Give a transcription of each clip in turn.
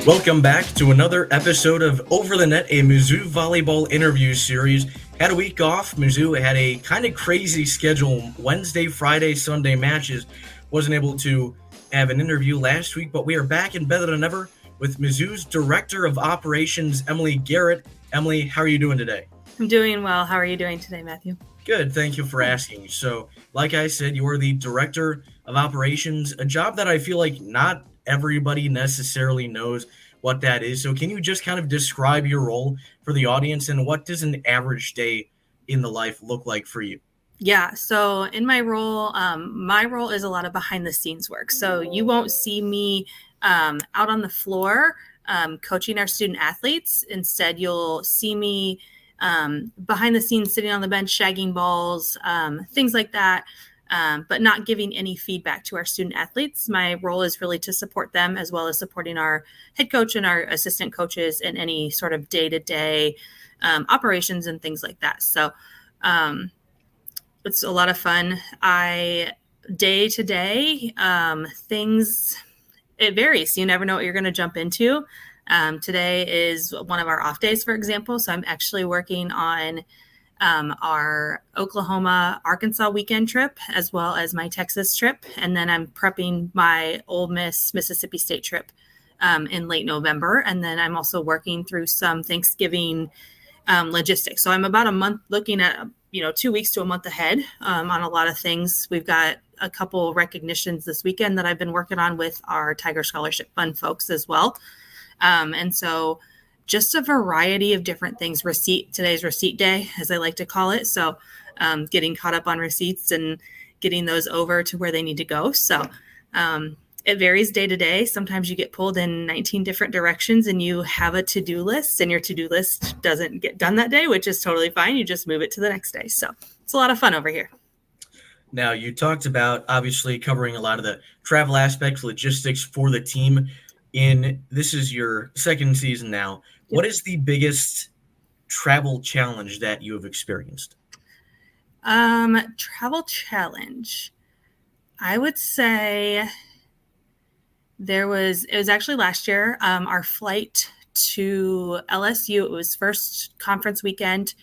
Welcome back to another episode of Over the Net, a Mizzou Volleyball interview series. Had a week off. Mizzou had a kind of crazy schedule. Wednesday, Friday, Sunday matches. Wasn't able to have an interview last week, but we are back and better than ever with Mizzou's Director of Operations, Emily Garrett. Emily, how are you doing today? I'm doing well. How are you doing today, Matthew? Good. Thank you for asking. So, like I said, you are the Director of Operations, a job that I feel like not everybody necessarily knows what that is. So can you just kind of describe your role for the audience, and what does an average day in the life look like for you? Yeah. So in my role is a lot of behind the scenes work. So you won't see me out on the floor coaching our student athletes. Instead, you'll see me behind the scenes, sitting on the bench, shagging balls, things like that. But not giving any feedback to our student athletes. My role is really to support them, as well as supporting our head coach and our assistant coaches in any sort of day-to-day operations and things like that. So it's a lot of fun. Day-to-day, things, it varies. You never know what you're going to jump into. Today is one of our off days, for example. So I'm actually working on our Oklahoma-Arkansas weekend trip, as well as my Texas trip. And then I'm prepping my Ole Miss Mississippi State trip in late November. And then I'm also working through some Thanksgiving logistics. So I'm about a month looking at, 2 weeks to a month ahead on a lot of things. We've got a couple recognitions this weekend that I've been working on with our Tiger Scholarship Fund folks as well. And so just a variety of different things. Today's receipt day, as I like to call it. So getting caught up on receipts and getting those over to where they need to go. So it varies day to day. Sometimes you get pulled in 19 different directions and you have a to-do list, and your to-do list doesn't get done that day, which is totally fine. You just move it to the next day. So it's a lot of fun over here. Now, you talked about obviously covering a lot of the travel aspects, logistics for the team. This is your second season now. What is the biggest travel challenge that you have experienced? Travel challenge. I would say it was actually last year, our flight to LSU. It was first conference weekend.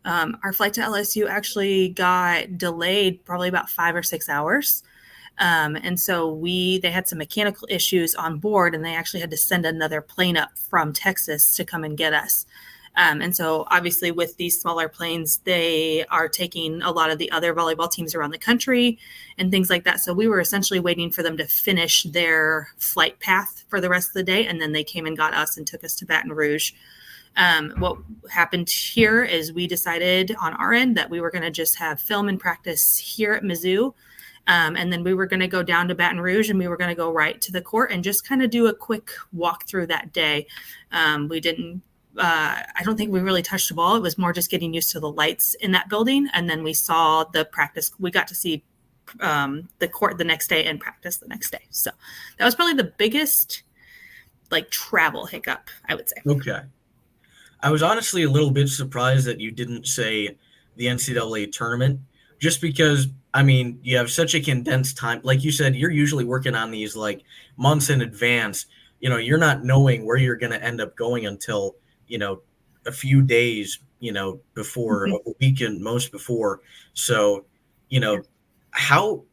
Our flight to LSU actually got delayed probably about 5 or 6 hours. And so they had some mechanical issues on board, and they actually had to send another plane up from Texas to come and get us. And so obviously with these smaller planes, they are taking a lot of the other volleyball teams around the country and things like that. So we were essentially waiting for them to finish their flight path for the rest of the day. And then they came and got us and took us to Baton Rouge. What happened here is we decided on our end that we were going to just have film and practice here at Mizzou. And then we were going to go down to Baton Rouge, and we were going to go right to the court and just kind of do a quick walk through that day. I don't think we really touched the ball. It was more just getting used to the lights in that building. And then we saw the practice. We got to see the court the next day and practice the next day. So that was probably the biggest travel hiccup, I would say. Okay. I was honestly a little bit surprised that you didn't say the NCAA tournament, just because, you have such a condensed time. Like you said, you're usually working on these months in advance. You're not knowing where you're going to end up going until, a few days, before, a weekend most before. So, how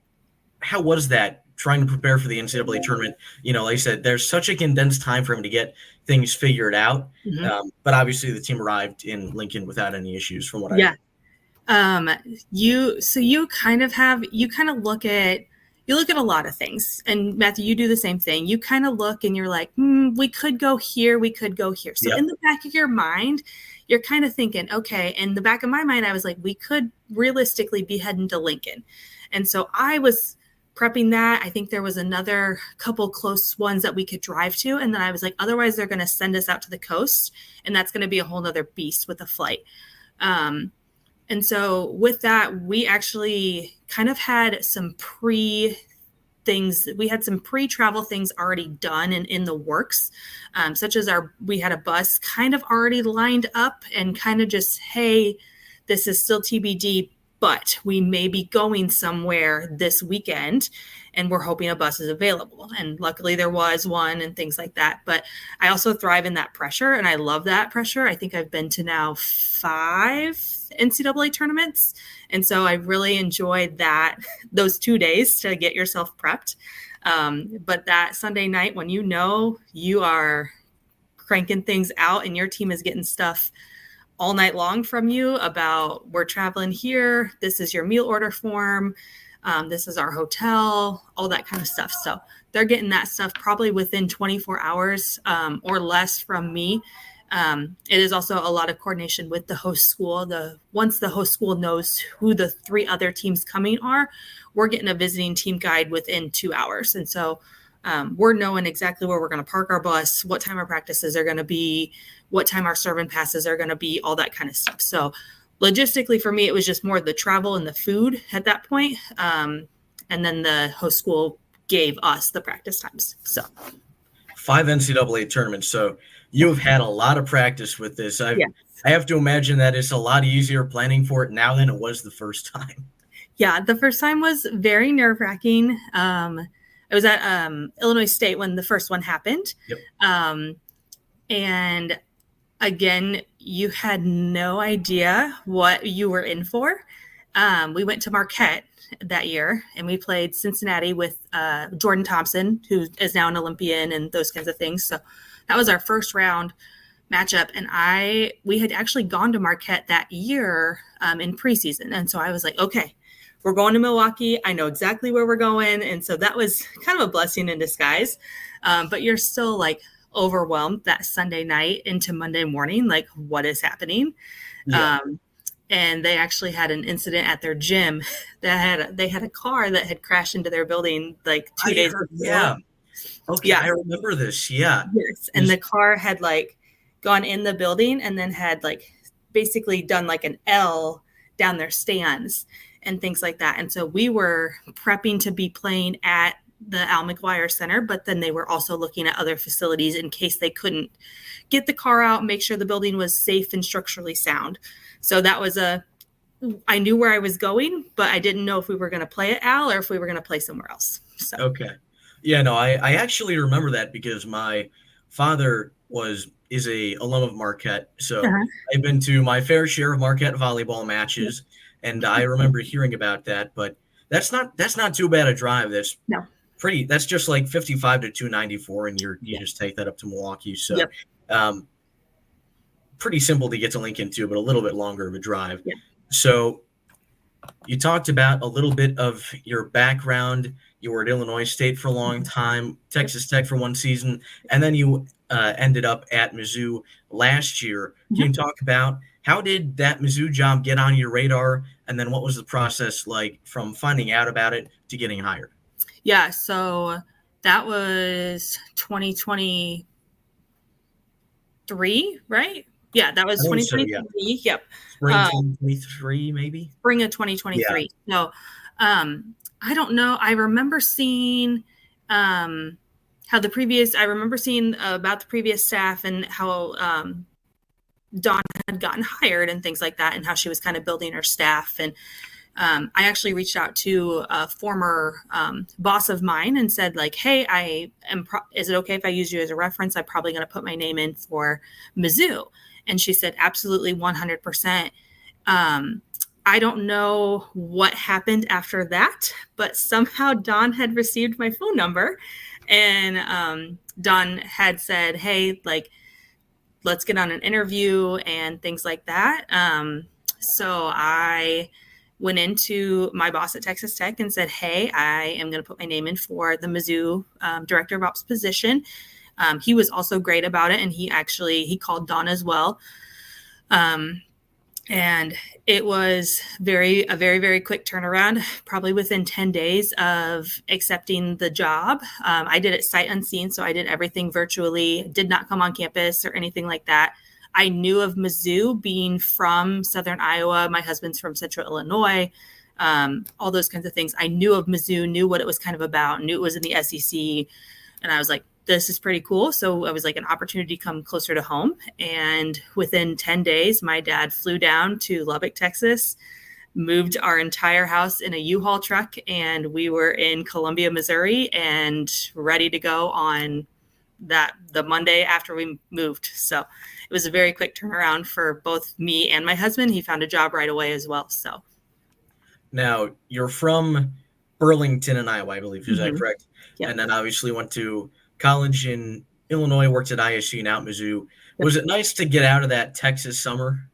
was that trying to prepare for the NCAA tournament? Like I said, there's such a condensed time frame to get things figured out. Mm-hmm. But obviously the team arrived in Lincoln without any issues from what I heard. You kind of look at a lot of things, and Matthew, you do the same thing. You kind of look and you're like, we could go here. We could go here. So in the back of your mind, you're kind of thinking, okay, in the back of my mind, I was like, we could realistically be heading to Lincoln. And so I was prepping that. I think there was another couple close ones that we could drive to. And then I was like, otherwise they're going to send us out to the coast, and that's going to be a whole nother beast with a flight. And so with that, we actually kind of had some things. We had some pre-travel things already done and in the works, such as we had a bus kind of already lined up and kind of just, hey, this is still TBD. but we may be going somewhere this weekend and we're hoping a bus is available. And luckily there was one and things like that. But I also thrive in that pressure, and I love that pressure. I think I've been to now 5 NCAA tournaments. And so I really enjoyed those 2 days to get yourself prepped. But that Sunday night when you are cranking things out and your team is getting stuff all night long from you about, we're traveling here, this is your meal order form, this is our hotel, all that kind of stuff. So they're getting that stuff probably within 24 hours or less from me. It is also a lot of coordination with the host school. Once the host school knows who the 3 other teams coming are, we're getting a visiting team guide within 2 hours. And so we're knowing exactly where we're going to park our bus, what time our practices are going to be, what time our serve and passes are going to be, all that kind of stuff. So logistically for me, it was just more the travel and the food at that point. And then the host school gave us the practice times. So 5 NCAA tournaments. So you've had a lot of practice with this. I have to imagine that it's a lot easier planning for it now than it was the first time. Yeah, the first time was very nerve-wracking. I was at Illinois State when the first one happened. Yep. And again, you had no idea what you were in for. We went to Marquette that year, and we played Cincinnati with Jordan Thompson, who is now an Olympian and those kinds of things. So that was our first round matchup. And we had actually gone to Marquette that year in preseason. And so I was like, okay, we're going to Milwaukee. I know exactly where we're going. And so that was kind of a blessing in disguise. But you're still like overwhelmed that Sunday night into Monday morning, like what is happening? Yeah. And they actually had an incident at their gym that they had a car that had crashed into their building like 2 days before. Yeah. Okay. Yeah. I remember this. Yeah. Yes. And the car had like gone in the building and then had like basically done like an L down their stands and things like that. And so we were prepping to be playing at the Al McGuire Center, but then they were also looking at other facilities in case they couldn't get the car out, make sure the building was safe and structurally sound. So that was I knew where I was going, but I didn't know if we were going to play at Al or if we were going to play somewhere else. So. Okay. Yeah, no, I actually remember that because my father is a alum of Marquette. So I've been to my fair share of Marquette volleyball matches, and I remember hearing about that, but that's not too bad a drive. That's just like 55 to 294, and you just take that up to Milwaukee. So pretty simple to get to Lincoln too, but a little bit longer of a drive. Yeah. So you talked about a little bit of your background. You were at Illinois State for a long time, Texas Tech for one season, and then you ended up at Mizzou last year. Can you talk about how did that Mizzou job get on your radar, and then what was the process like from finding out about it to getting hired? Yeah, so that was 2023, right? Yeah, that was 2023. So, yeah. Yep. Spring 2023, maybe? Spring of 2023. Yeah. So I don't know. I remember seeing about the previous staff and how Dawn had gotten hired and things like that, and how she was kind of building her staff. And I actually reached out to a former boss of mine and said, like, hey, is it okay if I use you as a reference? I'm probably going to put my name in for Mizzou. And she said, absolutely, 100%. I don't know what happened after that, but somehow Dawn had received my phone number, and Dawn had said, hey, like, let's get on an interview and things like that. So I went into my boss at Texas Tech and said, hey, I am going to put my name in for the Mizzou director of ops position. He was also great about it. And he called Dawn as well. And it was a very, very quick turnaround, probably within 10 days of accepting the job. I did it sight unseen. So I did everything virtually, did not come on campus or anything like that. I knew of Mizzou being from Southern Iowa. My husband's from Central Illinois, all those kinds of things. I knew of Mizzou, knew what it was kind of about, knew it was in the SEC. And I was like, this is pretty cool. So I was like, an opportunity to come closer to home. And within 10 days, my dad flew down to Lubbock, Texas, moved our entire house in a U-Haul truck, and we were in Columbia, Missouri, and ready to go on the Monday after we moved. So it was a very quick turnaround for both me and my husband. He found a job right away as well. So Now, you're from Burlington in Iowa, I believe. Is that mm-hmm. correct? Yep. And then obviously went to college in Illinois, worked at ISU and out Mizzou. Yep. Was it nice to get out of that Texas summer?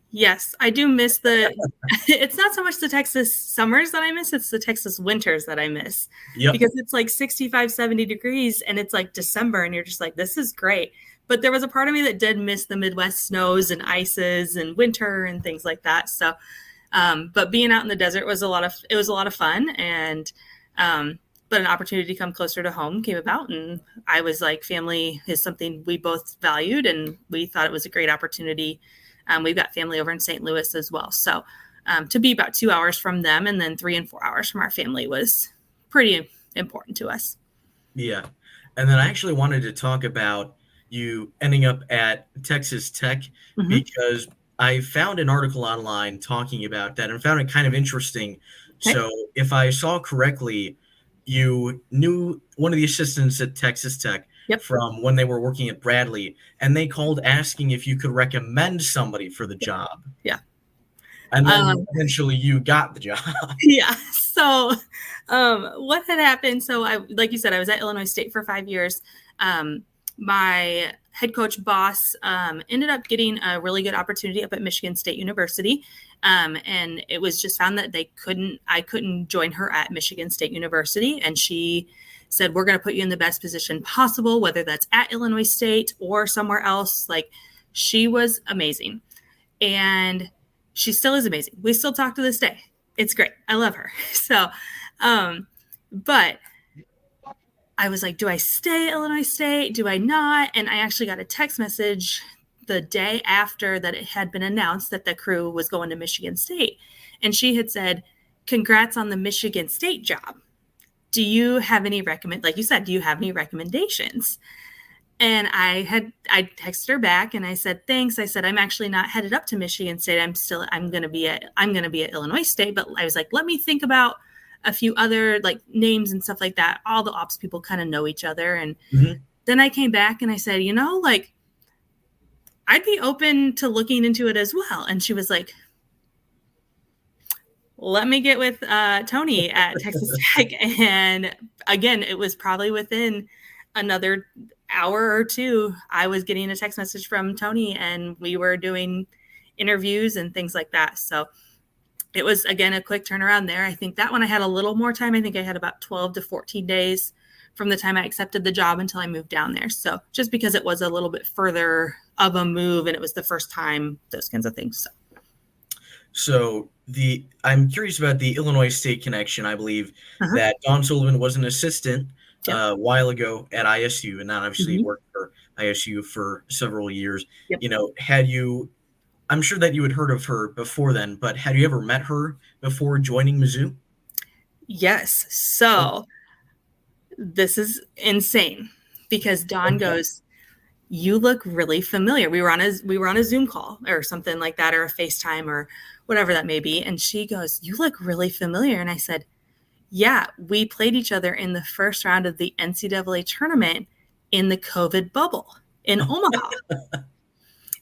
Yes, I do miss it's not so much the Texas summers that I miss, it's the Texas winters that I miss. Yep. Because it's like 65, 70 degrees and it's like December and you're just like, this is great. But there was a part of me that did miss the Midwest snows and ices and winter and things like that. So, but being out in the desert was a lot of fun. And, but an opportunity to come closer to home came about, and I was like, family is something we both valued, and we thought it was a great opportunity. We've got family over in St. Louis as well. So to be about 2 hours from them and then 3 and 4 hours from our family was pretty important to us. Yeah. And then I actually wanted to talk about you ending up at Texas Tech, mm-hmm. because I found an article online talking about that and found it kind of interesting. Okay. So if I saw correctly, you knew one of the assistants at Texas Tech. Yep. From when they were working at Bradley, and they called asking if you could recommend somebody for the job. Yeah. And then eventually you got the job. Yeah. So what had happened, so like you said, I was at Illinois State for 5 years. My head coach boss ended up getting a really good opportunity up at Michigan State University. And it was just found that I couldn't join her at Michigan State University. And she said, we're going to put you in the best position possible, whether that's at Illinois State or somewhere else. Like, she was amazing. And she still is amazing. We still talk to this day. It's great. I love her. So, but I was like, do I stay at Illinois State? Do I not? And I actually got a text message the day after that it had been announced that the crew was going to Michigan State. And she had said, congrats on the Michigan State job. Do you have any like you said, do you have any recommendations? And I texted her back and I said, thanks. I said, I'm actually not headed up to Michigan State. I'm going to be at Illinois State. But I was like, let me think about a few other like names and stuff like that. All the ops people kind of know each other. And mm-hmm. Then I came back and I said, like, I'd be open to looking into it as well. And she was like, let me get with Tony at Texas Tech. And again, it was probably within another hour or two, I was getting a text message from Tony and we were doing interviews and things like that. So it was, again, a quick turnaround there. I think that one I had a little more time. I think I had about 12 to 14 days from the time I accepted the job until I moved down there. So just because it was a little bit further of a move and it was the first time, those kinds of things. So I'm curious about the Illinois State connection. I believe that Don Sullivan was an assistant a while ago at ISU, and now obviously worked for ISU for several years. Yep. I'm sure that you had heard of her before then, but had you ever met her before joining Mizzou? Yes. So this is insane because Don goes, you look really familiar. We were on a Zoom call or something like that, or a FaceTime or whatever that may be. And she goes, you look really familiar. And I said, yeah, we played each other in the first round of the NCAA tournament in the COVID bubble in Omaha.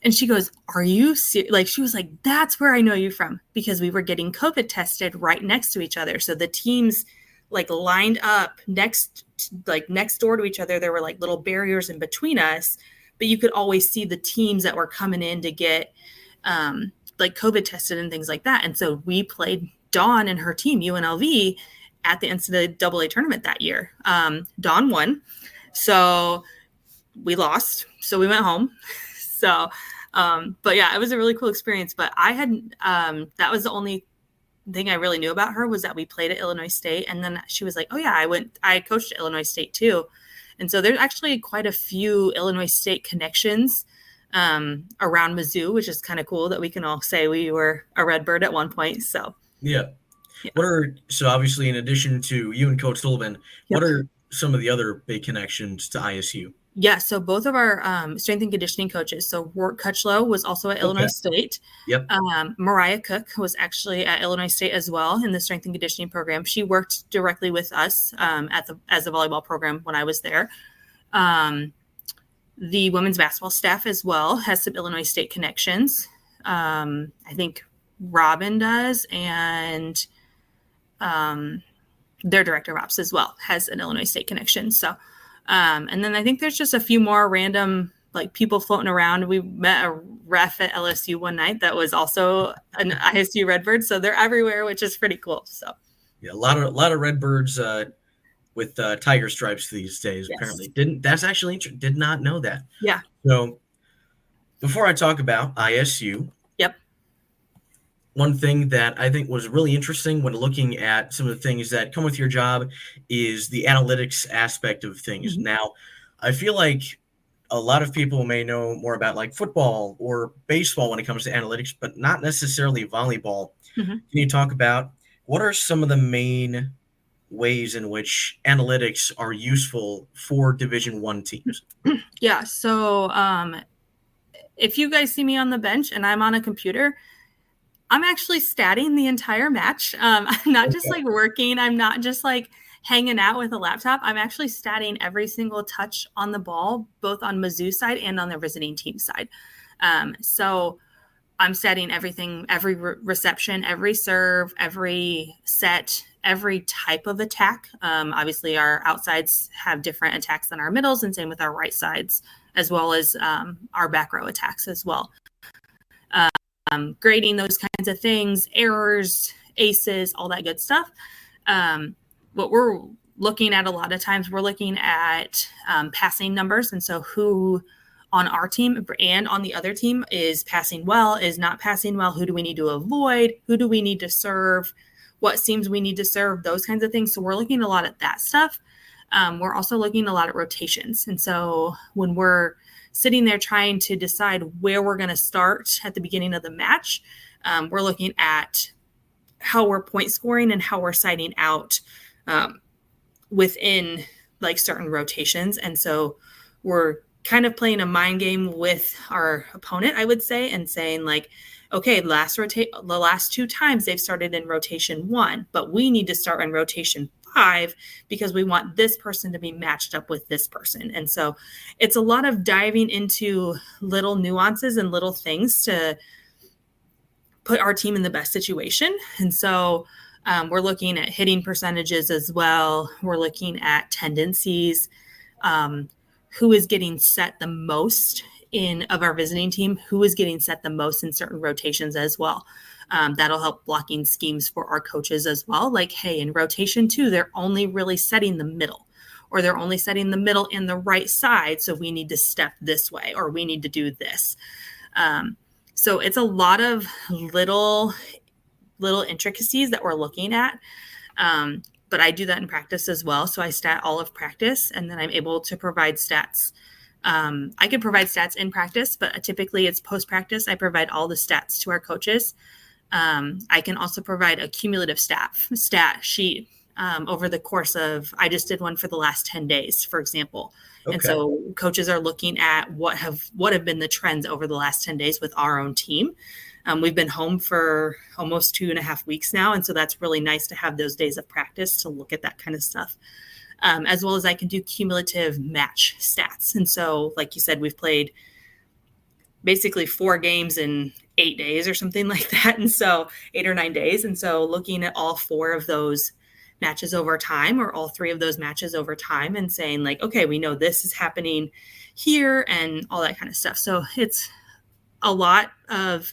And she goes, are you serious? Like, she was like, that's where I know you from, because we were getting COVID tested right next to each other. So the teams like lined up next door to each other. There were like little barriers in between us, but you could always see the teams that were coming in to get like COVID tested and things like that. And so we played Dawn and her team, UNLV, at the NCAA tournament that year. Dawn won. So we lost. So we went home. So, but yeah, it was a really cool experience. But I had, that was the only thing I really knew about her, was that we played at Illinois State. And then she was like, oh yeah, I coached at Illinois State too. And so there's actually quite a few Illinois State connections around Mizzou, which is kind of cool that we can all say we were a Redbird at one point. So yeah. So obviously, in addition to you and Coach Sullivan, what are some of the other big connections to ISU? Yeah, so both of our strength and conditioning coaches. So Wart Cutchlow was also at Illinois Okay. State. Yep. Mariah Cook was actually at Illinois State as well in the strength and conditioning program. She worked directly with us as a volleyball program when I was there. The women's basketball staff as well has some Illinois State connections. I think Robin does, and their director of ops as well has an Illinois State connection. So. And then I think there's just a few more random like people floating around. We met a ref at LSU one night that was also an ISU Redbird, so they're everywhere, which is pretty cool. So yeah, a lot of Redbirds with tiger stripes these days. Yes. Apparently, that's actually did not know that. Yeah. So before I talk about ISU, Yep. One thing that I think was really interesting when looking at some of the things that come with your job is the analytics aspect of things. Mm-hmm. Now, I feel like a lot of people may know more about like football or baseball when it comes to analytics, but not necessarily volleyball. Mm-hmm. Can you talk about what are some of the main ways in which analytics are useful for Division I teams? Yeah. So if you guys see me on the bench and I'm on a computer, I'm actually statting the entire match. I'm not just like working. I'm not just like hanging out with a laptop. I'm actually statting every single touch on the ball, both on Mizzou side and on the visiting team side. So I'm statting everything, every reception, every serve, every set, every type of attack. Obviously, our outsides have different attacks than our middles, and same with our right sides, as well as our back row attacks as well. Grading those kinds of things, errors, aces, all that good stuff. What we're looking at a lot of times, we're looking at passing numbers. And so who on our team and on the other team is passing well, is not passing well, who do we need to avoid, who do we need to serve, what seams we need to serve, those kinds of things. So we're looking a lot at that stuff. We're also looking a lot at rotations. And so when we're sitting there trying to decide where we're going to start at the beginning of the match, we're looking at how we're point scoring and how we're siding out within like certain rotations. And so we're kind of playing a mind game with our opponent, I would say, and saying like, okay, the last 2 times they've started in rotation 1, but we need to start in rotation 5 because we want this person to be matched up with this person. And so it's a lot of diving into little nuances and little things to put our team in the best situation. And so we're looking at hitting percentages as well. We're looking at tendencies, who is getting set the most of our visiting team, who is getting set the most in certain rotations as well. That'll help blocking schemes for our coaches as well. Like, hey, in rotation 2, they're only really setting the middle, or they're only setting the middle and the right side. So we need to step this way, or we need to do this. So it's a lot of little intricacies that we're looking at. But I do that in practice as well. So I stat all of practice, and then I'm able to provide stats. I can provide stats in practice, but typically it's post-practice. I provide all the stats to our coaches. I can also provide a cumulative stat sheet over the course of, I just did one for the last 10 days, for example. Okay. And so coaches are looking at what have been the trends over the last 10 days with our own team. We've been home for almost 2.5 weeks now. And so that's really nice to have those days of practice to look at that kind of stuff. As well as I can do cumulative match stats. And so, like you said, we've played basically 4 games in 8 days or something like that. And so 8 or 9 days. And so looking at all 4 of those matches over time, or all 3 of those matches over time, and saying like, okay, we know this is happening here and all that kind of stuff. So it's a lot of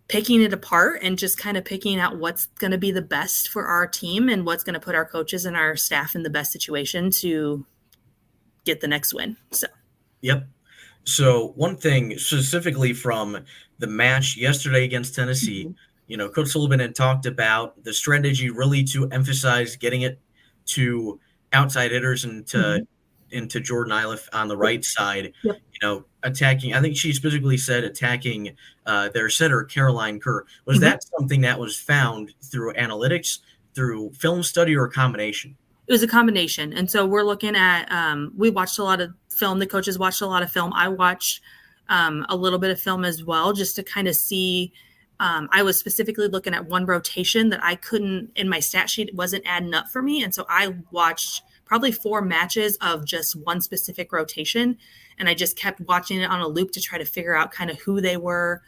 picking it apart and just kind of picking out what's going to be the best for our team and what's going to put our coaches and our staff in the best situation to get the next win. So, yep. So one thing specifically from the match yesterday against Tennessee, Coach Sullivan had talked about the strategy really to emphasize getting it to outside hitters and into Jordan Iliff on the right side, attacking. I think she specifically said attacking their setter, Caroline Kerr. Was that something that was found through analytics, through film study, or a combination? It was a combination. And so we're looking at, we watched a lot of film. The coaches watched a lot of film. I watched a little bit of film as well, just to kind of see. I was specifically looking at one rotation that I couldn't, in my stat sheet, it wasn't adding up for me. And so I watched probably 4 matches of just one specific rotation. And I just kept watching it on a loop to try to figure out kind of who they were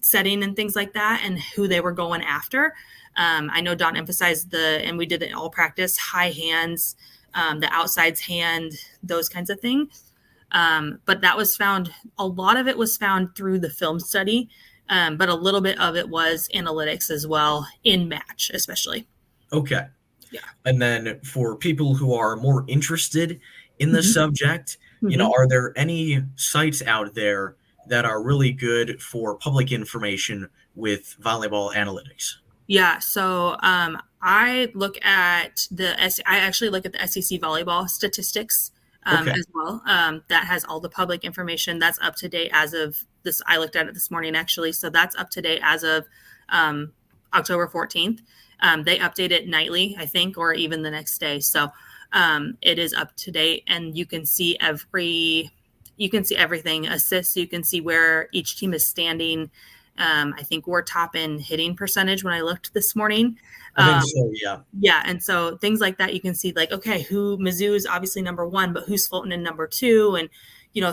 setting and things like that and who they were going after. I know Don emphasized and we did it in all practice, high hands, the outsides hand, those kinds of things. But that was found, a lot of it was found through the film study, but a little bit of it was analytics as well, in match especially. Okay. Yeah. And then for people who are more interested in the subject, are there any sites out there that are really good for public information with volleyball analytics? Yeah, so I look at I actually look at the SEC volleyball statistics as well. That has all the public information that's up to date as of this. I looked at it this morning actually, so that's up to date as of October 14th. They update it nightly, I think, or even the next day. So it is up to date, and you can see everything, assists. You can see where each team is standing. I think we're top in hitting percentage when I looked this morning. I think so, yeah. Yeah, and so things like that, you can see like, okay, Mizzou is obviously number 1, but who's floating in number 2? And,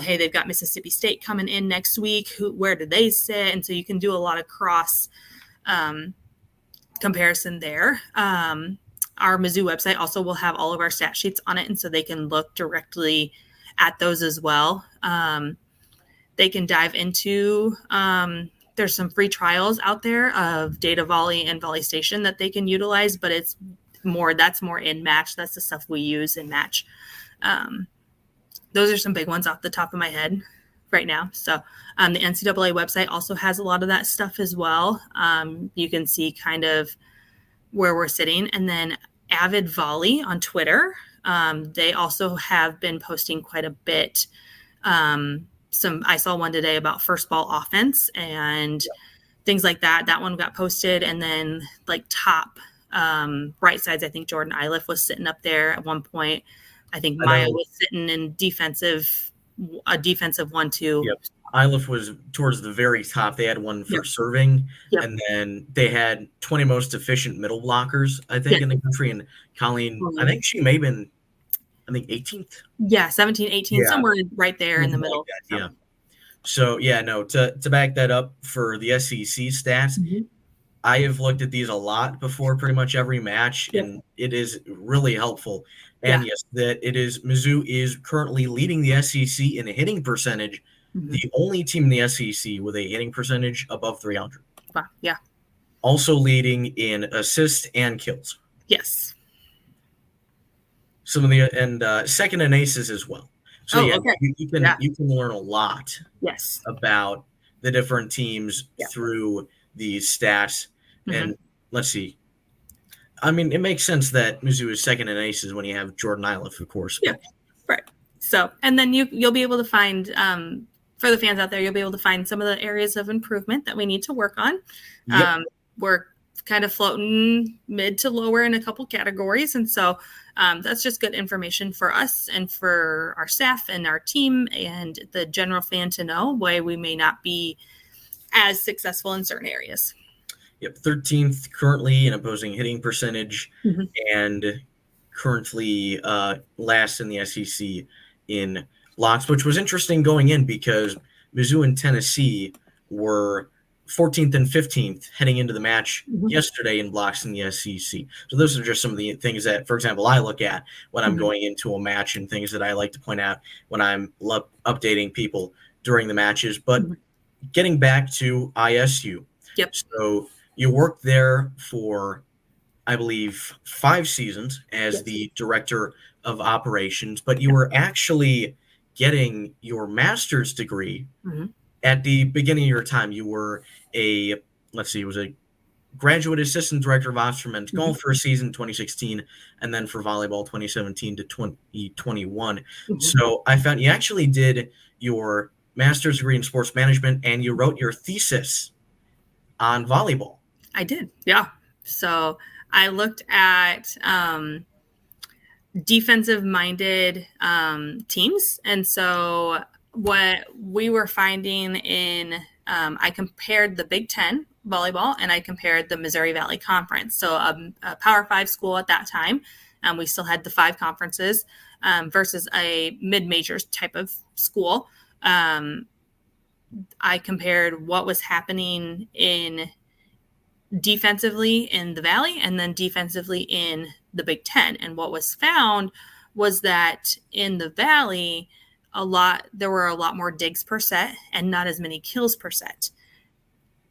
hey, they've got Mississippi State coming in next week. Where do they sit? And so you can do a lot of cross comparison there. Our Mizzou website also will have all of our stat sheets on it, and so they can look directly at those as well. They can dive into there's some free trials out there of Data Volley and Volley Station that they can utilize, but that's more in match. That's the stuff we use in match. Those are some big ones off the top of my head right now. So the NCAA website also has a lot of that stuff as well. You can see kind of where we're sitting. And then Avid Volley on Twitter. They also have been posting quite a bit. I saw one today about first ball offense and things like that. That one got posted. And then like top right sides, I think Jordan Iliff was sitting up there at one point. I think Maya was sitting in a defensive 1-2. Yep. Iliff was towards the very top. They had one for serving, and then they had 20 most efficient middle blockers, I think, in the country. And Colleen, I think she may have been, 18th. Yeah, 17, 18, somewhere right there in the middle. Like that, to back that up for the SEC stats, I have looked at these a lot before pretty much every match, and it is really helpful. And yes, that it is Mizzou is currently leading the SEC in a hitting percentage, the only team in the SEC with a hitting percentage above 300. Wow, yeah. Also leading in assists and kills. Yes. Some of the second in aces as well. So you can learn a lot about the different teams through these stats. And let's see. I mean, it makes sense that Mizzou is second in aces when you have Jordan Iliff, of course. Yeah, right. So, and then you'll be able to find, for the fans out there, you'll be able to find some of the areas of improvement that we need to work on. We're kind of floating mid to lower in a couple categories. And so that's just good information for us and for our staff and our team and the general fan to know why we may not be as successful in certain areas. Yep, 13th currently in opposing hitting percentage, and currently last in the SEC in blocks, which was interesting going in because Mizzou and Tennessee were 14th and 15th heading into the match yesterday in blocks in the SEC. So those are just some of the things that, for example, I look at when I'm going into a match and things that I like to point out when I'm updating people during the matches. But getting back to ISU. So you worked there for, I believe, 5 seasons as the director of operations, but you were actually getting your master's degree at the beginning of your time. You were it was a graduate assistant director of ops for men's golf for a season 2016, and then for volleyball 2017 to 2021. So I found you actually did your master's degree in sports management, and you wrote your thesis on volleyball. I did, yeah. So I looked at defensive-minded teams. And so what we were finding I compared the Big Ten volleyball and I compared the Missouri Valley Conference. So a Power 5 school at that time. We still had the 5 conferences versus a mid-majors type of school. I compared what was happening defensively in the Valley and then defensively in the Big Ten. And what was found was that in the Valley, there were a lot more digs per set and not as many kills per set.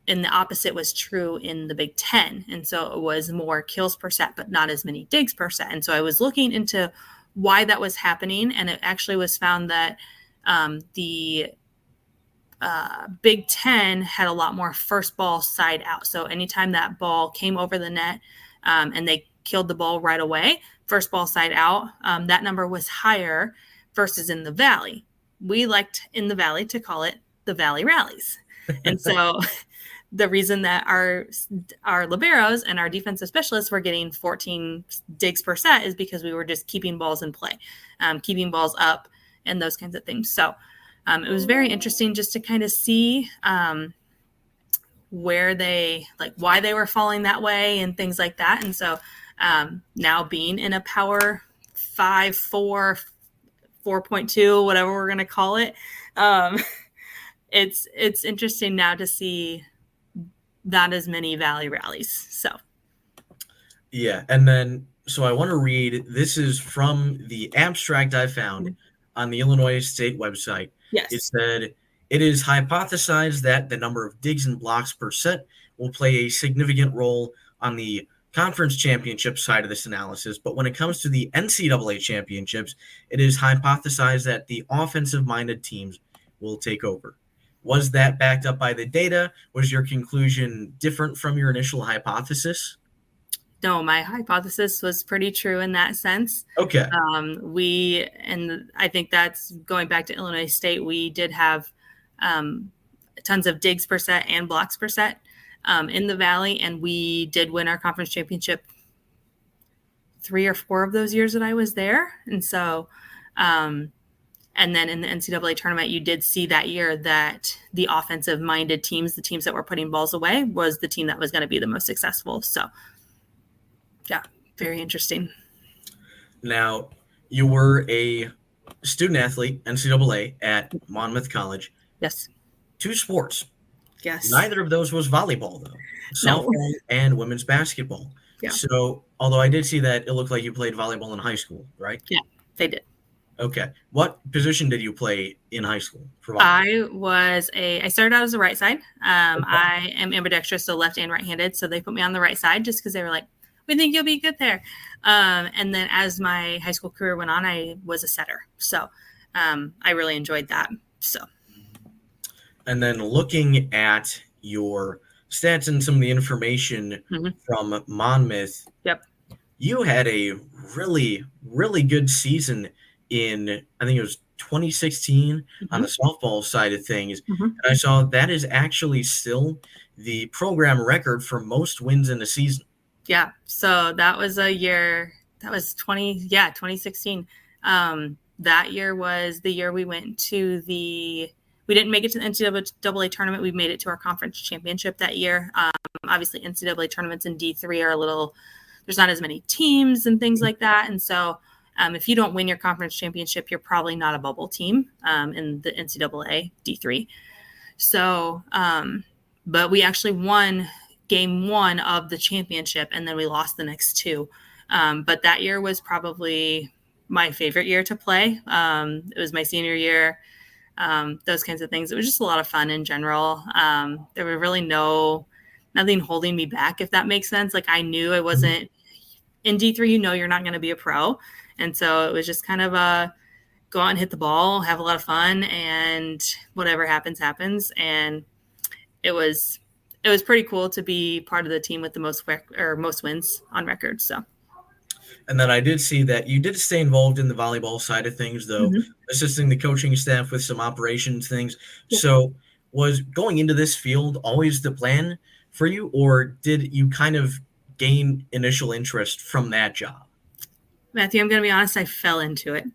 And the opposite was true in the Big Ten. And so it was more kills per set, but not as many digs per set. And so I was looking into why that was happening. And it actually was found that the Big Ten had a lot more first ball side out. So anytime that ball came over the net and they killed the ball right away, first ball side out, that number was higher versus in the Valley. We liked in the Valley to call it the Valley Rallies. And so the reason that our liberos and our defensive specialists were getting 14 digs per set is because we were just keeping balls in play, keeping balls up and those kinds of things. So it was very interesting just to kind of see why they were falling that way and things like that. And so now being in a Power 5, 4, 4.2, whatever we're going to call it, it's interesting now to see not as many Valley rallies. So yeah, and then so I want to read, this is from the abstract I found on the Illinois State website. Yes. It said, it is hypothesized that the number of digs and blocks per set will play a significant role on the conference championship side of this analysis. But when it comes to the NCAA championships, it is hypothesized that the offensive-minded teams will take over. Was that backed up by the data? Was your conclusion different from your initial hypothesis? No, my hypothesis was pretty true in that sense. Okay. And I think that's going back to Illinois State. We did have tons of digs per set and blocks per set in the Valley, and we did win our conference championship 3 or 4 of those years that I was there. And so, and then in the NCAA tournament, you did see that year that the offensive-minded teams, the teams that were putting balls away, was the team that was going to be the most successful. So, yeah, very interesting. Now, you were a student athlete, NCAA, at Monmouth College. Yes. 2 sports. Yes. Neither of those was volleyball, though. Softball and women's basketball. Yeah. So, although I did see that it looked like you played volleyball in high school, right? Yeah, they did. Okay. What position did you play in high school for volleyball? I started out as a right side. I am ambidextrous, so left and right-handed. So they put me on the right side just because they were like, we think you'll be good there. And then as my high school career went on, I was a setter. So I really enjoyed that. So. And then looking at your stats and some of the information from Monmouth, yep, you had a really, really good season in, I think it was 2016 on the softball side of things. And I saw that is actually still the program record for most wins in a season. Yeah. So that was a year, that was 2016. That year was the year we went to we didn't make it to the NCAA tournament. We made it to our conference championship that year. Obviously NCAA tournaments in D3 are there's not as many teams and things like that. And so if you don't win your conference championship, you're probably not a bubble team in the NCAA D3. So, but we actually won game 1 of the championship, and then we lost the next 2. But that year was probably my favorite year to play. It was my senior year, those kinds of things. It was just a lot of fun in general. There were really nothing holding me back, if that makes sense. Like I knew I wasn't in D3, you're not going to be a pro. And so it was just kind of go out and hit the ball, have a lot of fun, and whatever happens, happens. And it was pretty cool to be part of the team with the most wins on record. So. And then I did see that you did stay involved in the volleyball side of things, though, assisting the coaching staff with some operations things. Yeah. So was going into this field always the plan for you, or did you kind of gain initial interest from that job? Matthew, I'm going to be honest, I fell into it.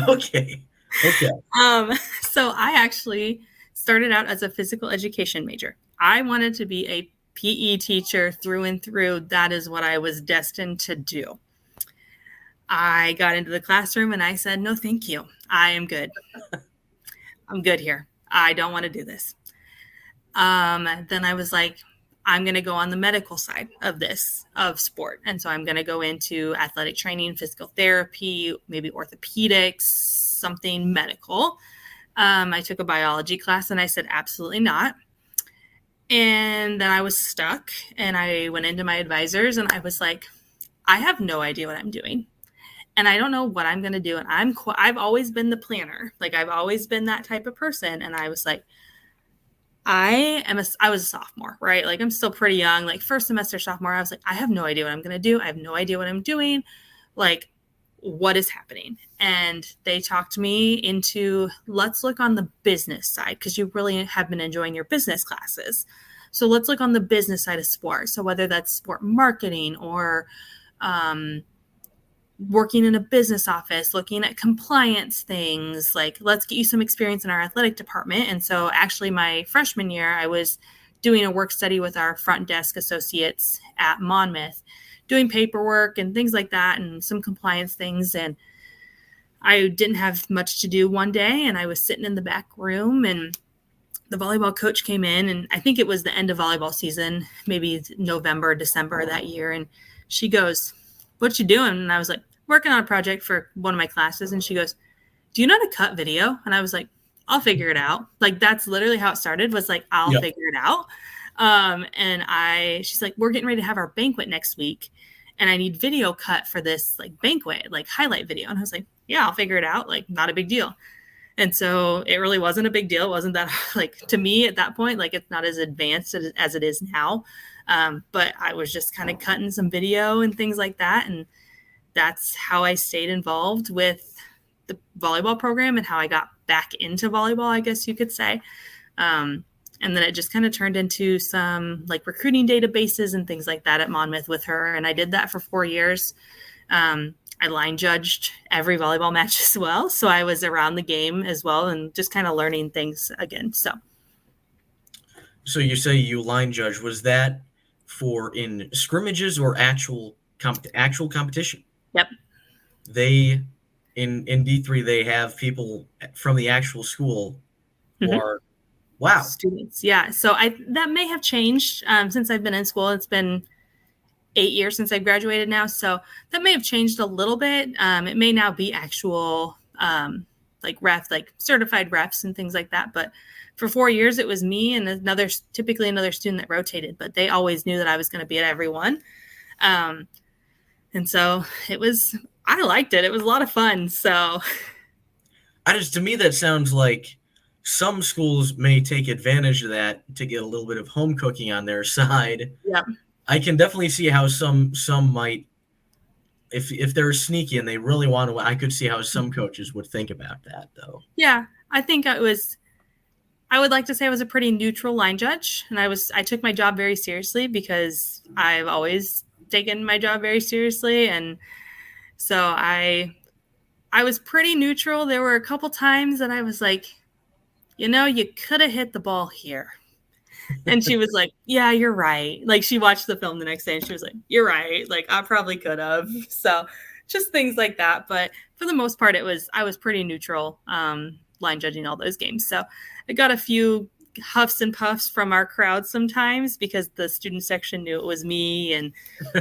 Okay. Okay. So I actually started out as a physical education major. I wanted to be a PE teacher through and through. That is what I was destined to do. I got into the classroom and I said, no, thank you. I am good. I'm good here. I don't want to do this. Then I was like, I'm going to go on the medical side of this, of sport. And so I'm going to go into athletic training, physical therapy, maybe orthopedics, something medical. I took a biology class and I said, absolutely not. And then I was stuck and I went into my advisors and I was like, I have no idea what I'm doing. And I don't know what I'm going to do. And I've always been the planner. Like I've always been that type of person. And I was like, I was a sophomore, right? Like I'm still pretty young, like first semester sophomore. I was like, I have no idea what I'm going to do. I have no idea what I'm doing. Like, what is happening? And they talked me into, let's look on the business side because you really have been enjoying your business classes. So let's look on the business side of sport. So whether that's sport marketing or working in a business office, looking at compliance things, like let's get you some experience in our athletic department. And so actually my freshman year, I was doing a work study with our front desk associates at Monmouth, doing paperwork and things like that and some compliance things. And I didn't have much to do one day and I was sitting in the back room and the volleyball coach came in and I think it was the end of volleyball season, maybe November, December that year. And she goes, what you doing? And I was like, working on a project for one of my classes. And she goes, do you know how to cut video? And I was like, I'll figure it out. Like, that's literally how it started, was like, I'll figure it out. She's like, we're getting ready to have our banquet next week. And I need video cut for this like banquet, like highlight video. And I was like, yeah, I'll figure it out. Like, not a big deal. And so it really wasn't a big deal. It wasn't that like, to me at that point, like it's not as advanced as it is now. But I was just kind of cutting some video and things like that. And that's how I stayed involved with the volleyball program and how I got back into volleyball, I guess you could say. And then it just kind of turned into some like recruiting databases and things like that at Monmouth with her. And I did that for 4 years. I line judged every volleyball match as well. So I was around the game as well and just kind of learning things again. So you say you line judge. Was that for in scrimmages or actual competition? Yep. They in D3 they have people from the actual school who are students. Yeah. So that may have changed since I've been in school. It's been 8 years since I graduated now. So that may have changed a little bit. It may now be actual like certified refs and things like that. But for 4 years, it was me and typically another student that rotated, but they always knew that I was going to be at every one. And so I liked it. It was a lot of fun. So to me, that sounds like some schools may take advantage of that to get a little bit of home cooking on their side. Yeah. I can definitely see how some might, if they're sneaky and they really want to, I could see how some coaches would think about that though. Yeah. I think I would like to say I was a pretty neutral line judge, and I took my job very seriously because I've always taken my job very seriously. And so I was pretty neutral. There were a couple times that I was like, you could have hit the ball here. And she was like, yeah, you're right. Like she watched the film the next day and she was like, you're right. Like I probably could have. So just things like that. But for the most part, I was pretty neutral line judging all those games. So I got a few huffs and puffs from our crowd sometimes because the student section knew it was me and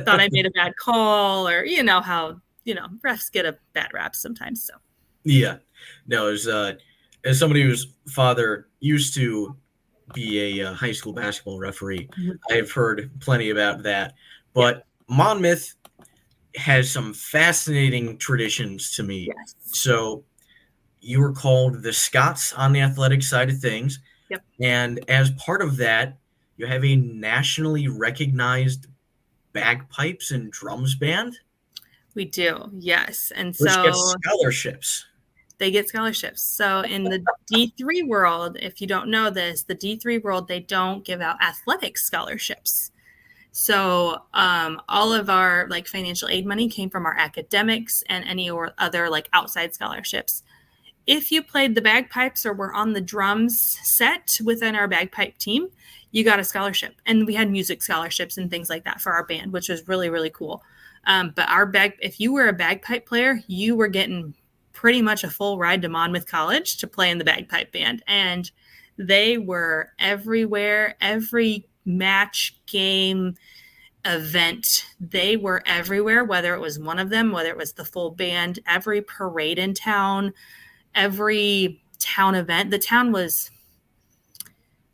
thought I made a bad call, or how refs get a bad rap sometimes. So yeah, no, as somebody whose father used to be a high school basketball referee, I've heard plenty about that. But Monmouth has some fascinating traditions to me. Yes. So you were called the Scots on the athletic side of things. Yep. And as part of that, you have a nationally recognized bagpipes and drums band. We do, yes. And which so gets scholarships. They get scholarships. So in the D3 world, if you don't know this, the D3 world, they don't give out athletic scholarships. So all of our like financial aid money came from our academics and any or other like outside scholarships. If you played the bagpipes or were on the drums set within our bagpipe team, you got a scholarship. And we had music scholarships and things like that for our band, which was really, really cool. But if you were a bagpipe player, you were getting pretty much a full ride to Monmouth College to play in the bagpipe band. And they were everywhere, every match, game, event. They were everywhere, whether it was one of them, whether it was the full band, every parade in town, every town event. The town was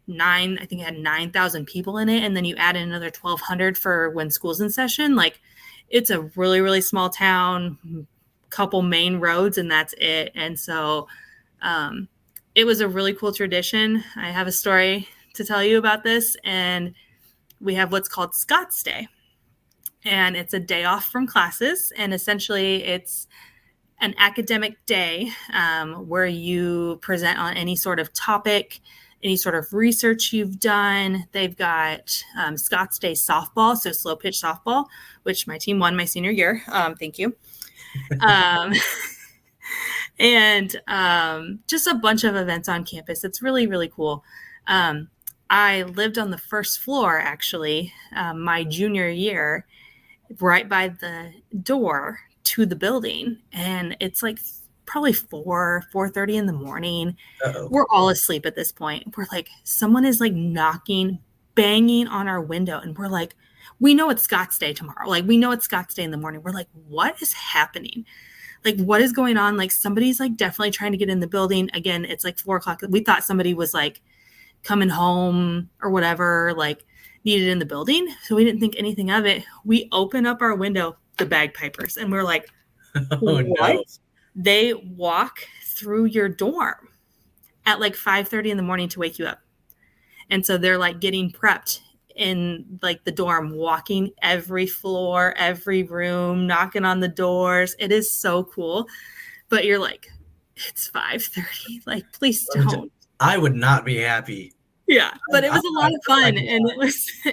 I think it had 9,000 people in it. And then you add in another 1,200 for when school's in session. Like, it's a really, really small town, couple main roads, and that's it. And so it was a really cool tradition. I have a story to tell you about this. And we have what's called Scott's Day. And it's a day off from classes. And essentially it's an academic day where you present on any sort of topic, any sort of research you've done. They've got Scott's Day softball, so slow pitch softball, which my team won my senior year. Thank you. And just a bunch of events on campus. It's really, really cool. I lived on the first floor, actually, my junior year, right by the door to the building. And it's like probably 4:30 in the morning. Uh-oh. We're all asleep at this point. We're like, someone is like knocking, banging on our window. And we're like, we know it's Scott's Day tomorrow. Like, we know it's Scott's Day in the morning. We're like, what is happening? Like, what is going on? Like, somebody's like definitely trying to get in the building. Again, it's like 4:00. We thought somebody was like coming home or whatever, like needed in the building. So we didn't think anything of it. We open up our window, the bagpipers, and we're like, Oh, what? no. They walk through your dorm at like 5:30 in the morning to wake you up. And so they're like getting prepped in like the dorm, walking every floor, every room, knocking on the doors. It is so cool. But you're like, it's 5:30. Like, please don't. I would not be happy. Yeah, but it was a lot of fun, and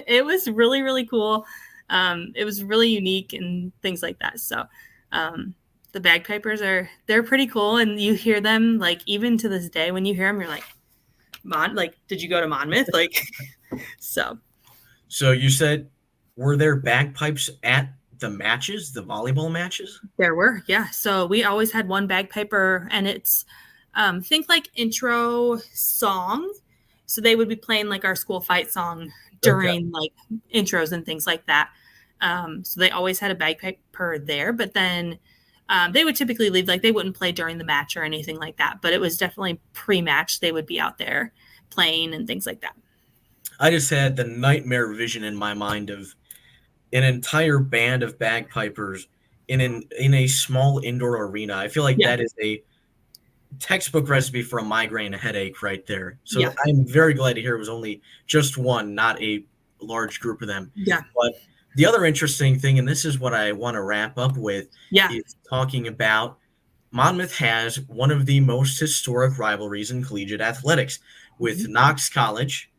it was really, really cool. It was really unique and things like that. So the bagpipers they're pretty cool, and you hear them like even to this day. When you hear them, you're like, did you go to Monmouth? Like, so. So you said, were there bagpipes at the matches, the volleyball matches? There were, yeah. So we always had one bagpiper, and it's think like intro song. So they would be playing like our school fight song during like intros and things like that. So they always had a bagpiper there, but then they would typically leave, like they wouldn't play during the match or anything like that, but it was definitely pre-match. They would be out there playing and things like that. I just had the nightmare vision in my mind of an entire band of bagpipers in a small indoor arena. I feel like that is a textbook recipe for a migraine, a headache right there. So I'm very glad to hear it was only just one, not a large group of them. Yeah. But the other interesting thing, and this is what I want to wrap up with, is talking about Monmouth has one of the most historic rivalries in collegiate athletics with Knox College,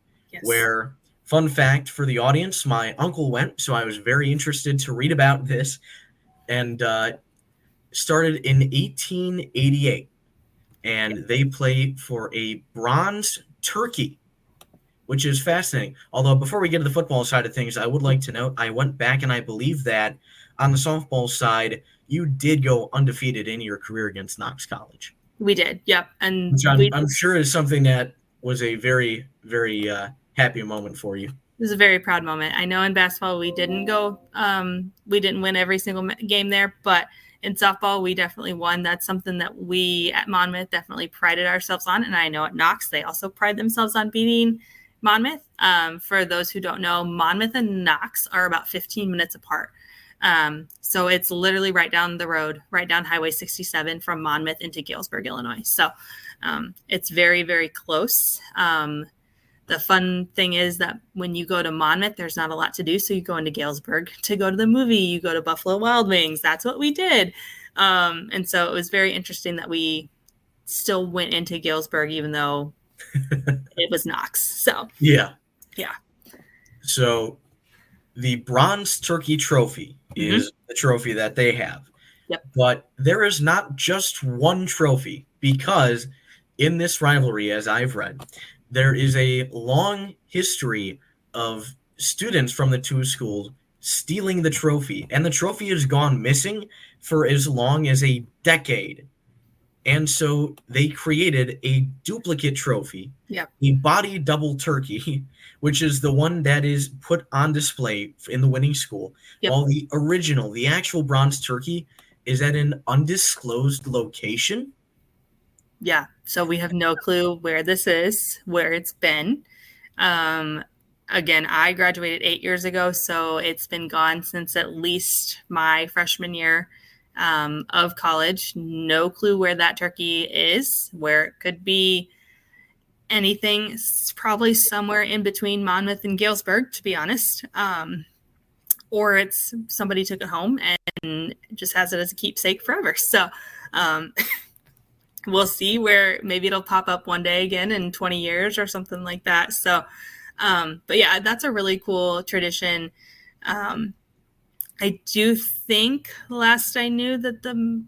where, fun fact for the audience, my uncle went, so I was very interested to read about this, and started in 1888. And they played for a bronze turkey, which is fascinating. Although before we get to the football side of things, I would like to note I went back and I believe that on the softball side, you did go undefeated in your career against Knox College. We did, yep. And I'm sure is something that was a very, very happy moment for you. It was a very proud moment. I know in basketball we didn't win every single game there, but in softball, we definitely won. That's something that we at Monmouth definitely prided ourselves on. And I know at Knox, they also pride themselves on beating Monmouth. For those who don't know, Monmouth and Knox are about 15 minutes apart. So it's literally right down the road, right down Highway 67 from Monmouth into Galesburg, Illinois. So it's very, very close. The fun thing is that when you go to Monmouth, there's not a lot to do. So you go into Galesburg to go to the movie, you go to Buffalo Wild Wings. That's what we did. And so it was very interesting that we still went into Galesburg, even though it was Knox. So, yeah. Yeah. So the Bronze Turkey Trophy Mm-hmm. is the trophy that they have. Yep. But there is not just one trophy, because in this rivalry, as I've read, there is a long history of students from the two schools stealing the trophy, and the trophy has gone missing for as long as a decade. And so they created a duplicate trophy, Yep. a body double turkey, which is the one that is put on display in the winning school, Yep. while the original, the actual bronze turkey, is at an undisclosed location. Yeah. So we have no clue where this is, where it's been. Again, I graduated 8 years ago, so it's been gone since at least my freshman year of college. No clue where that turkey is, where it could be anything. It's probably somewhere in between Monmouth and Galesburg, to be honest. Or it's somebody took it home and just has it as a keepsake forever. So we'll see where maybe it'll pop up one day again in 20 years or something like that. So, but yeah, that's a really cool tradition. I do think last I knew that the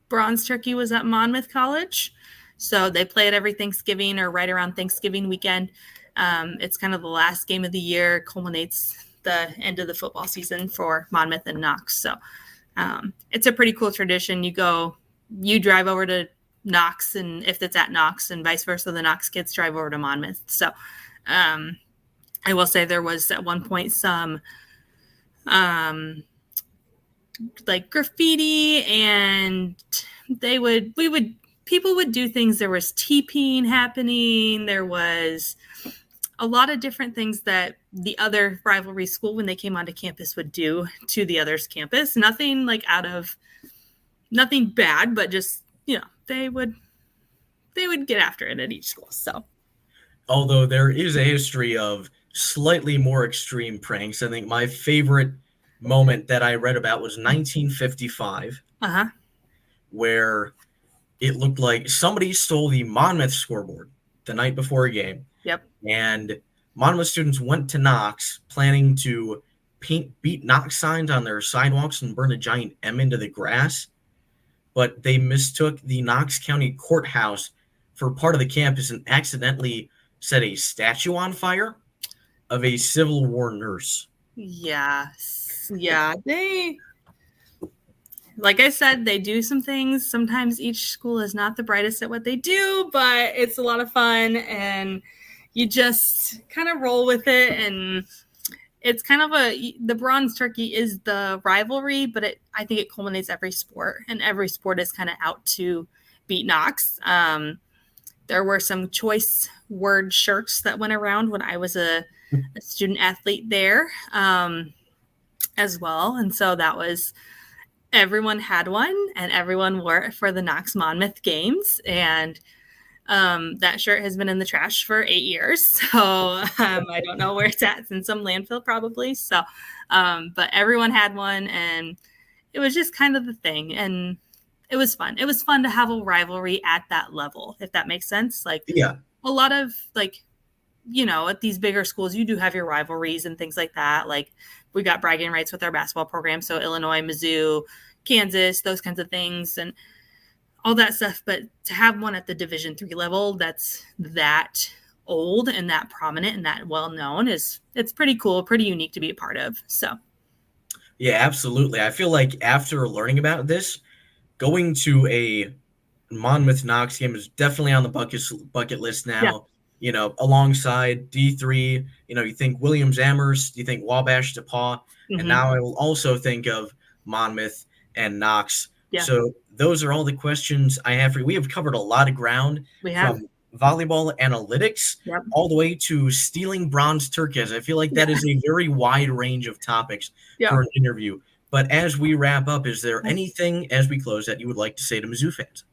bronze turkey was at Monmouth College. So they play it every Thanksgiving or right around Thanksgiving weekend. It's kind of the last game of the year, culminates the end of the football season for Monmouth and Knox. So it's a pretty cool tradition. You drive over to Knox, and if it's at Knox, and vice versa, the Knox kids drive over to Monmouth. So I will say there was at one point some like graffiti, and people would do things. There was TPing happening. There was a lot of different things that the other rivalry school, when they came onto campus, would do to the other's campus. Nothing bad, but just, they would get after it at each school. So, Although there is a history of slightly more extreme pranks, I think my favorite moment that I read about was 1955, where it looked like somebody stole the Monmouth scoreboard the night before a game. Yep. And Monmouth students went to Knox planning to paint beat Knox signs on their sidewalks and burn a giant M into the grass. But they mistook the Knox County Courthouse for part of the campus and accidentally set a statue on fire of a Civil War nurse. Yeah. Like I said, they do some things. Sometimes each school is not the brightest at what they do, but it's a lot of fun, and you just kind of roll with it. And it's kind of the bronze turkey is the rivalry, but I think it culminates every sport, and every sport is kind of out to beat Knox. There were some choice word shirts that went around when I was a student athlete there as well. And so that was, everyone had one, and everyone wore it for the Knox Monmouth games. And that shirt has been in the trash for 8 years. So I don't know where it's at. It's in some landfill probably. So, but everyone had one, and it was just kind of the thing. And it was fun. It was fun to have a rivalry at that level, if that makes sense. Like, yeah, a lot of at these bigger schools, you do have your rivalries and things like that. Like, we got bragging rights with our basketball program. So Illinois, Mizzou, Kansas, those kinds of things and all that stuff. But to have one at the Division III level that's that old and that prominent and that well-known it's pretty cool, pretty unique to be a part of. So. Yeah, absolutely. I feel like after learning about this, going to a Monmouth Knox game is definitely on the bucket list now. Yeah. Alongside D3, you think Williams Amherst, you think Wabash DePauw, and now I will also think of Monmouth and Knox. Yeah. So those are all the questions I have for you. We have covered a lot of ground from volleyball analytics all the way to stealing bronze turkeys. I feel like that is a very wide range of topics for an interview. But as we wrap up, is there anything as we close that you would like to say to Mizzou fans?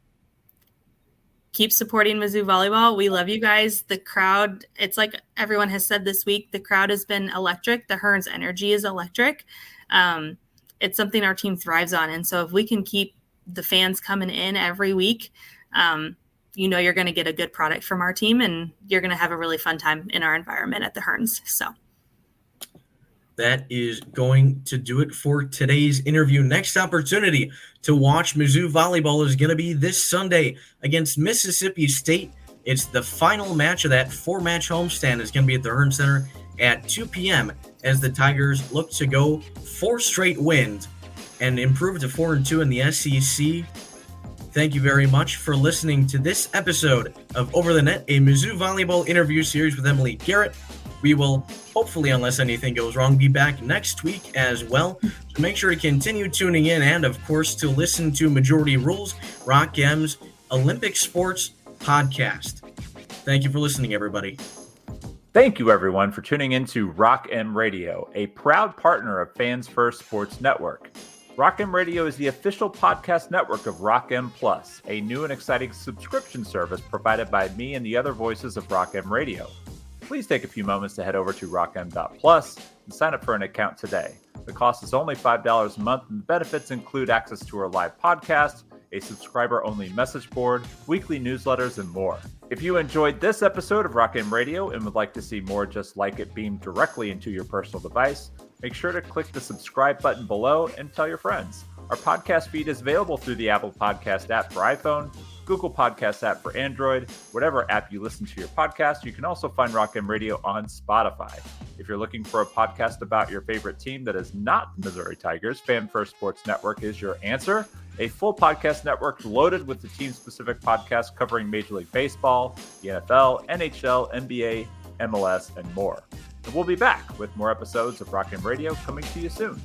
Keep supporting Mizzou Volleyball. We love you guys. The crowd, it's like everyone has said this week, the crowd has been electric. The Hearns energy is electric. It's something our team thrives on. And so if we can keep the fans coming in every week, you're going to get a good product from our team, and you're going to have a really fun time in our environment at the Hearns. So. that is going to do it for today's interview. Next opportunity to watch Mizzou Volleyball is going to be this Sunday against Mississippi State. It's the final match of that 4-match homestand. It's going to be at the Hearn Center at 2 p.m. as the Tigers look to go 4 straight wins and improve to 4-2 in the SEC. Thank you very much for listening to this episode of Over the Net, a Mizzou Volleyball interview series with Emily Garrett. We will, hopefully, unless anything goes wrong, be back next week as well. So make sure to continue tuning in and, of course, to listen to Majority Rules, Rock M's Olympic Sports podcast. Thank you for listening, everybody. Thank you, everyone, for tuning in to Rock M Radio, a proud partner of Fans First Sports Network. Rock M Radio is the official podcast network of Rock M Plus, a new and exciting subscription service provided by me and the other voices of Rock M Radio. Please take a few moments to head over to rockm.plus and sign up for an account today. The cost is only $5 a month, and the benefits include access to our live podcast, a subscriber-only message board, weekly newsletters, and more. If you enjoyed this episode of Rock M Radio and would like to see more just like it beamed directly into your personal device, make sure to click the subscribe button below and tell your friends. Our podcast feed is available through the Apple Podcast app for iPhone, Google Podcast app for Android, whatever app you listen to your podcast. You can also find Rock M Radio on Spotify. If you're looking for a podcast about your favorite team that is not the Missouri Tigers, Fan First Sports Network is your answer. A full podcast network loaded with the team-specific podcasts covering Major League Baseball, the NFL, NHL, NBA, MLS, and more. And we'll be back with more episodes of Rock M Radio coming to you soon.